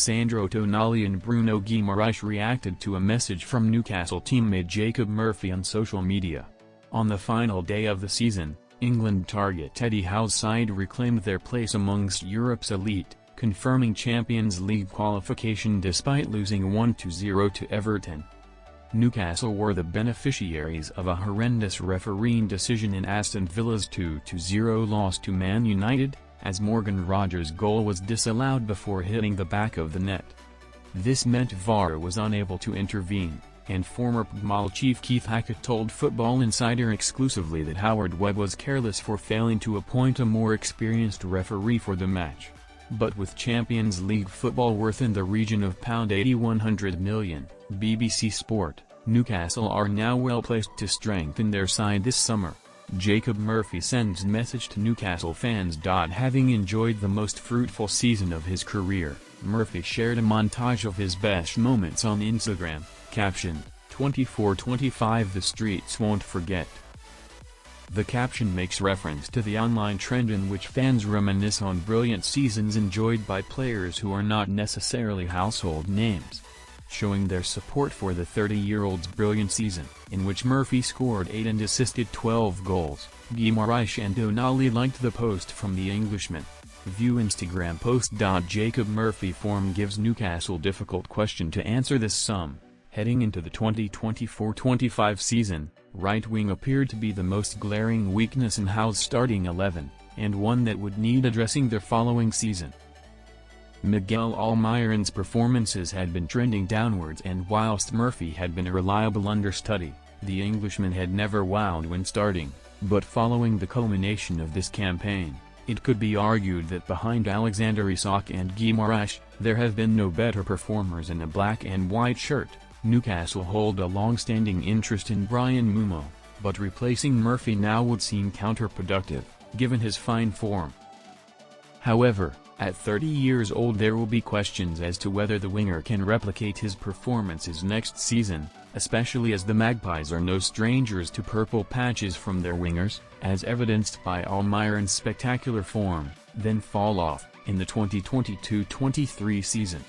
Sandro Tonali and Bruno Guimaraes reacted to a message from Newcastle teammate Jacob Murphy on social media. On the final day of the season, England target Eddie Howe's side reclaimed their place amongst Europe's elite, confirming Champions League qualification despite losing 1-0 to Everton. Newcastle were the beneficiaries of a horrendous refereeing decision in Aston Villa's 2-0 loss to Man United, as Morgan Rogers' goal was disallowed before hitting the back of the net. This meant VAR was unable to intervene, and former PGMOL chief Keith Hackett told Football Insider exclusively that Howard Webb was careless for failing to appoint a more experienced referee for the match. But with Champions League football worth in the region of £80–100 million, BBC Sport, Newcastle are now well placed to strengthen their side this summer. Jacob Murphy sends message to Newcastle fans. Having enjoyed the most fruitful season of his career, Murphy shared a montage of his best moments on Instagram, captioned, "24/25 the streets won't forget." The caption makes reference to the online trend in which fans reminisce on brilliant seasons enjoyed by players who are not necessarily household names, showing their support for the 30-year-old's brilliant season, in which Murphy scored 8 and assisted 12 goals. Guimaraes and Tonali liked the post from the Englishman. View Instagram post. Jacob Murphy form gives Newcastle difficult question to answer this summer. Heading into the 2024-25 season, right wing appeared to be the most glaring weakness in Howe's starting 11, and one that would need addressing the following season. Miguel Almiron's performances had been trending downwards, and whilst Murphy had been a reliable understudy, the Englishman had never wowed when starting. But following the culmination of this campaign, it could be argued that behind Alexander Isak and Guimaraes, there have been no better performers in a black and white shirt. Newcastle hold a long-standing interest in Brian Mumo, but replacing Murphy now would seem counterproductive, given his fine form. However, at 30 years old there will be questions as to whether the winger can replicate his performances next season, especially as the Magpies are no strangers to purple patches from their wingers, as evidenced by Almiron's spectacular form, then fall off, in the 2022-23 season.